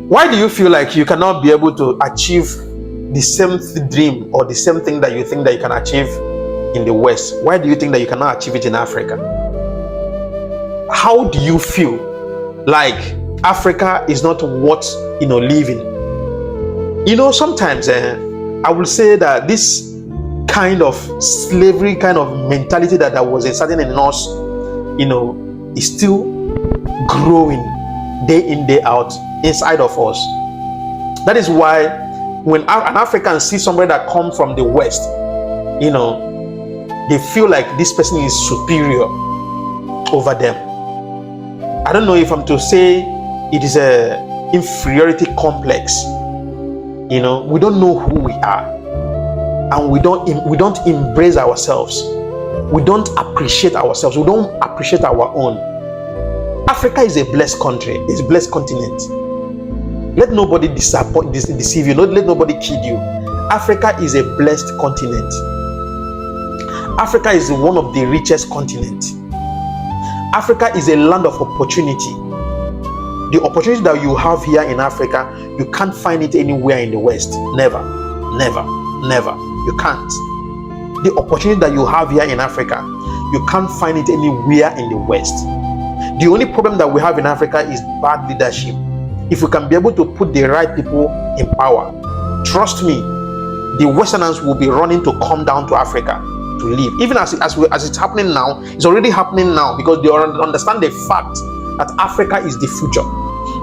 Why do you feel like you cannot be able to achieve the same dream or the same thing that you think that you can achieve in the West? Why do you think that you cannot achieve it in Africa? How do you feel like Africa is not worth, living? Sometimes I will say that this kind of slavery kind of mentality that was inserted in us, is still growing day in, day out inside of us. That is why when an African sees somebody that comes from the West, they feel like this person is superior over them. I don't know if I'm to say it is a inferiority complex. We don't know who we are, and we don't embrace ourselves. We don't appreciate ourselves. We don't appreciate our own. Africa is a blessed country. It's a blessed continent. Let nobody deceive you. Let nobody kid you. Africa is a blessed continent. Africa is one of the richest continents. Africa is a land of opportunity. The opportunity that you have here in Africa, you can't find it anywhere in the West. Never, never, never. You can't. The opportunity that you have here in Africa, you can't find it anywhere in the West. The only problem that we have in Africa is bad leadership. If we can be able to put the right people in power, trust me, the Westerners will be running to come down to Africa to live. Even as it's happening now, it's already happening now, because they understand the fact that Africa is the future.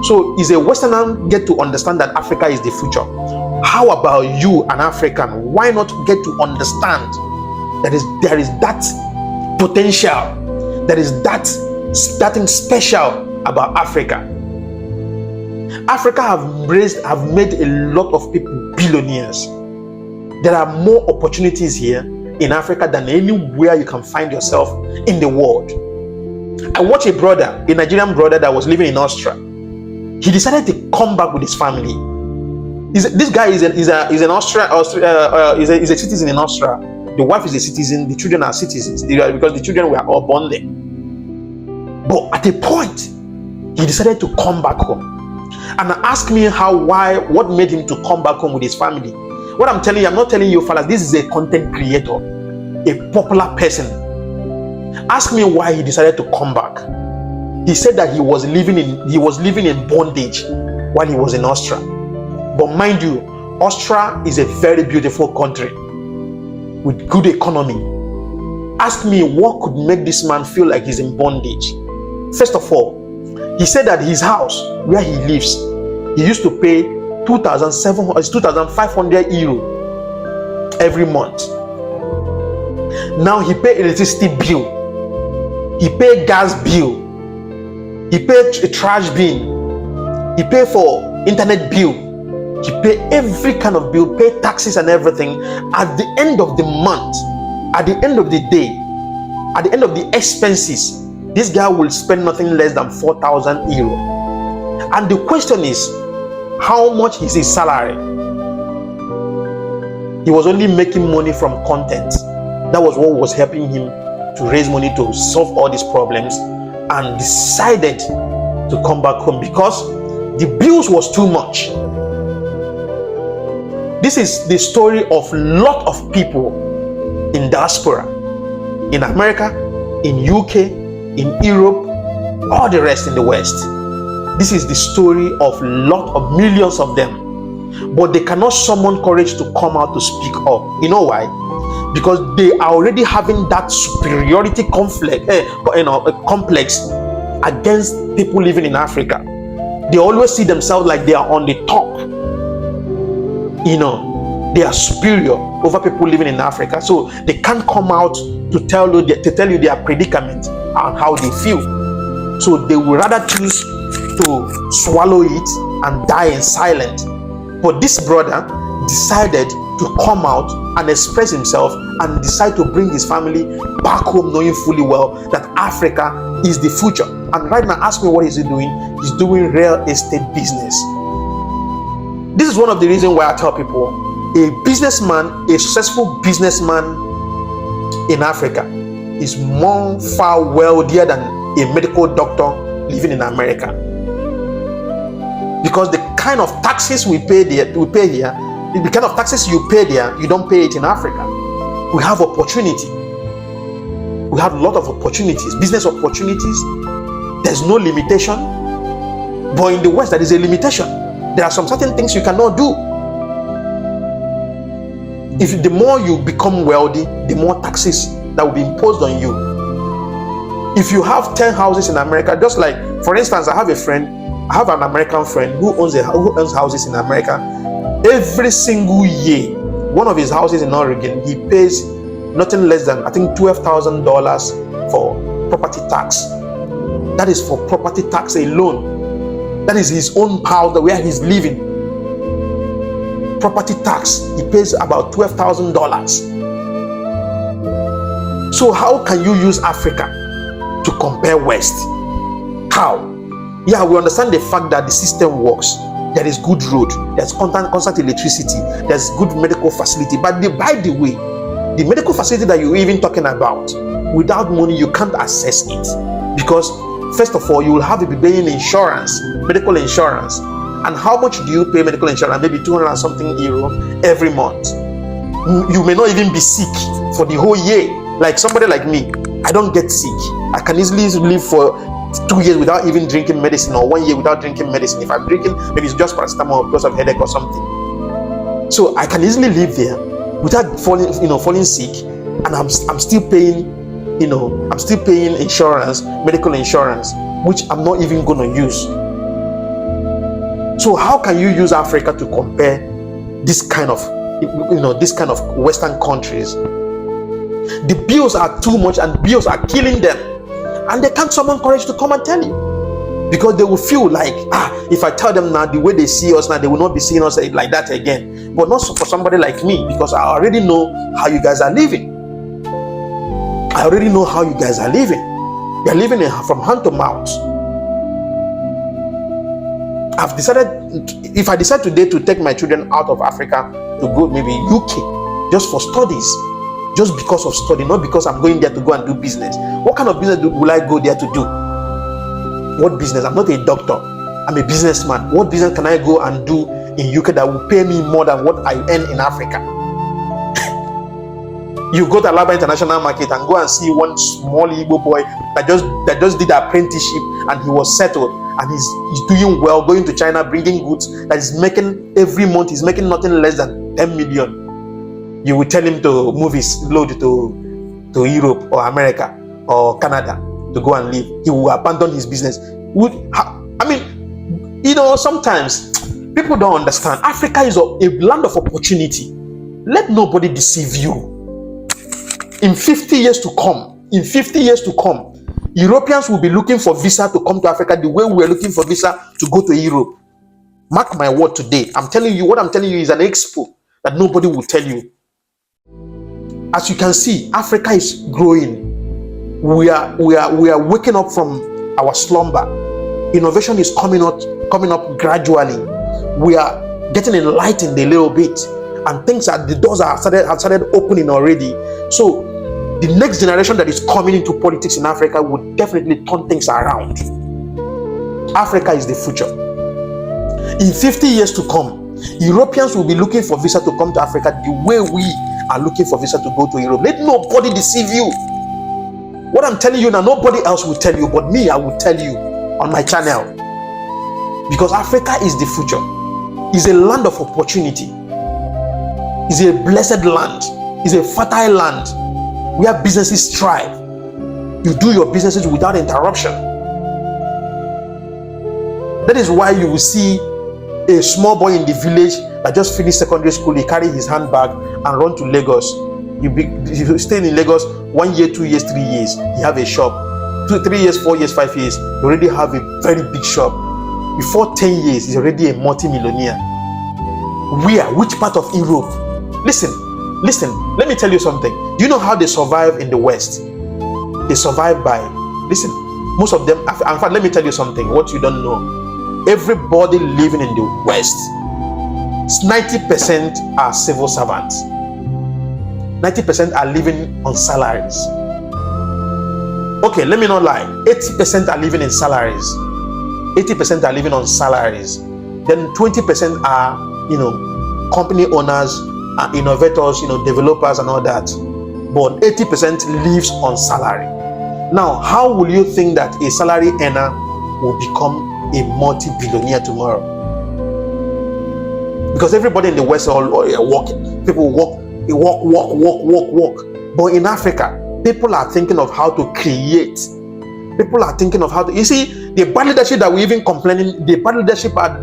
So is a Westerner get to understand that Africa is the future? How about you, an African? Why not get to understand that there is that potential, there is that thing special about Africa? Africa have made a lot of people billionaires. There are more opportunities here in Africa than anywhere you can find yourself in the world. I watched a Nigerian brother that was living in Austria. He decided to come back with his family. This guy is a citizen in Austria. The wife is a citizen. The children are citizens because the children were all born there. But at a point, he decided to come back home. And ask me what made him to come back home with his family. What I'm telling you, I'm not telling you, fellas, this is a content creator, a popular person. Ask me why he decided to come back. He said that he was living in bondage while he was in Austria. But mind you, Austria is a very beautiful country with good economy. Ask me what could make this man feel like he's in bondage. First of all, he said that his house where he lives, he used to pay 2,500 euro every month. Now he pay electricity bill, he pay gas bill, he pay a trash bill, he pay for internet bill, he pay every kind of bill, pay taxes and everything. At the end of the month, at the end of the day, at the end of the expenses, this guy will spend nothing less than 4,000 euro. And the question is, how much is his salary? He was only making money from content. That was what was helping him to raise money to solve all these problems, and decided to come back home because the bills was too much. This is the story of a lot of people in diaspora, in America, in UK, in Europe, all the rest in the West. This is the story of millions of them, but they cannot summon courage to come out to speak up. You know why? Because they are already having that superiority complex against people living in Africa. They always see themselves like they are on the top. They are superior over people living in Africa, so they can't come out to tell you their predicament and how they feel. So they would rather choose to swallow it and die in silence. But this brother decided to come out and express himself and decide to bring his family back home, knowing fully well that Africa is the future. And right now, ask me, what is he doing? He's doing real estate business. This is one of the reasons why I tell people, a successful businessman in Africa is far wealthier than a medical doctor living in America, because the kind of taxes we pay here, the kind of taxes you pay there, you don't pay it in Africa. We have opportunity. We have a lot of opportunities, business opportunities. There's no limitation. But in the West, there is a limitation. There are some certain things you cannot do. If the more you become wealthy, the more taxes that will be imposed on you. If you have 10 houses in America, just like, for instance, I have an American friend who owns houses in America. Every single year, one of his houses in Oregon, he pays nothing less than, I think, $12,000 for property tax. That is for property tax alone. That is his own house where he's living. Property tax, he pays about $12,000. So how can you use Africa to compare West? How? Yeah, we understand the fact that the system works. There is good road, there's constant electricity, there's good medical facility. But by the way, the medical facility that you're even talking about, without money, you can't access it. Because first of all, you will have to be paying insurance, medical insurance. And how much do you pay medical insurance? Maybe 200 and something euro every month. You may not even be sick for the whole year. Like somebody like me, I don't get sick. I can easily live for 2 years without even drinking medicine, or 1 year without drinking medicine. If I'm drinking, maybe it's just paracetamol because of headache or something. So I can easily live there without falling sick, and I'm still paying, I'm still paying insurance, medical insurance, which I'm not even going to use. So how can you use Africa to compare this kind of Western countries? The bills are too much, and bills are killing them, and they can't summon courage to come and tell you, because they will feel like, if I tell them now, the way they see us now, they will not be seeing us like that again. But not for somebody like me, because I already know how you guys are living. I already know how you guys are living. You're living from hand to mouth. I've decided, if I decide today to take my children out of Africa to go maybe UK just for studies, just because of study, not because I'm going there to go and do business. What kind of business will I go there to do? What business? I'm not a doctor. I'm a businessman. What business can I go and do in UK that will pay me more than what I earn in Africa? You go to Alaba International Market and go and see one small Igbo boy that just did apprenticeship, and he was settled, and he's doing well, going to China, bringing goods that is making every month, he's making nothing less than 10 million. You will tell him to move his load to Europe or America or Canada to go and live. He will abandon his business. Sometimes people don't understand. Africa is a land of opportunity. Let nobody deceive you. In 50 years to come, Europeans will be looking for visa to come to Africa the way we are looking for visa to go to Europe. Mark my word today. I'm telling you, what I'm telling you is an expo that nobody will tell you. As you can see, Africa is growing. We are waking up from our slumber. Innovation is coming up gradually. We are getting enlightened a little bit, and the doors have started opening already. So the next generation that is coming into politics in Africa would definitely turn things around. Africa is the future. In 50 years to come, Europeans will be looking for visa to come to Africa the way we are looking for visa to go to Europe. Let nobody deceive you. What I'm telling you now, nobody else will tell you, but me, I will tell you on my channel. Because Africa is the future. It's a land of opportunity. It's a blessed land. It's a fertile land where businesses thrive. You do your businesses without interruption. That is why you will see a small boy in the village that just finished secondary school. He carry his handbag and run to Lagos. You stay in Lagos 1 year, 2 years, 3 years. You have a shop. 2, 3 years, 4 years, 5 years. You already have a very big shop. Before 10 years, he's already a multi-millionaire. Where? Which part of Europe? Listen. Let me tell you something. Do you know how they survive in the West? They survive by, most of them, in fact, let me tell you something, what you don't know. Everybody living in the West, 90% are civil servants. 90% are living on salaries. Okay, let me not lie. 80% are living in salaries. 80% are living on salaries. Then 20% are, company owners, innovators, developers and all that. But 80% lives on salary. Now, how will you think that a salary earner will become a multi-billionaire tomorrow? Because everybody in the West are all working. People work. But in Africa, people are thinking of how to create. People are thinking of how to. You see, the bad leadership that we're even complaining, the bad leadership are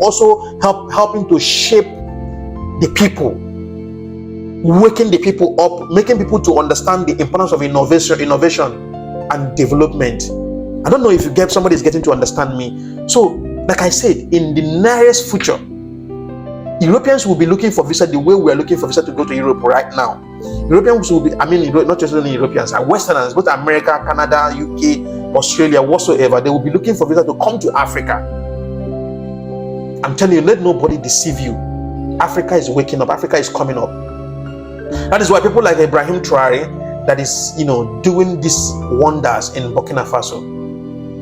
also helping to shape the people, waking the people up, making people to understand the importance of innovation and development. I don't know if somebody is getting to understand me. So, like I said, in the nearest future, Europeans will be looking for visa the way we are looking for visa to go to Europe right now. Europeans will be, not just only Europeans, Westerners, both America, Canada, UK, Australia, whatsoever, they will be looking for visa to come to Africa. I'm telling you, let nobody deceive you. Africa is waking up. Africa is coming up. That is why people like Ibrahim Traore, that is, doing these wonders in Burkina Faso.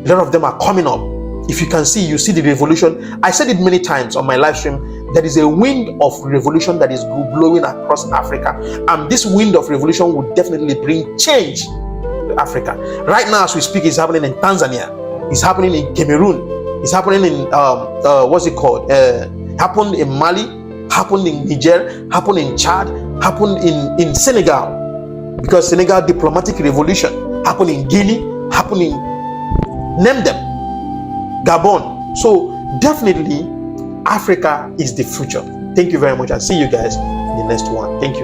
A lot of them are coming up. If you can see, you see the revolution. I said it many times on my live stream. There is a wind of revolution that is blowing across Africa. And this wind of revolution will definitely bring change to Africa. Right now, as we speak, it's happening in Tanzania. It's happening in Cameroon. It's happening in, happened in Mali, happened in Niger, happened in Chad, happened in Senegal. Because Senegal diplomatic revolution happened in Guinea, happened in, name them, Gabon. So definitely, Africa is the future. Thank you very much, and see you guys in the next one. Thank you.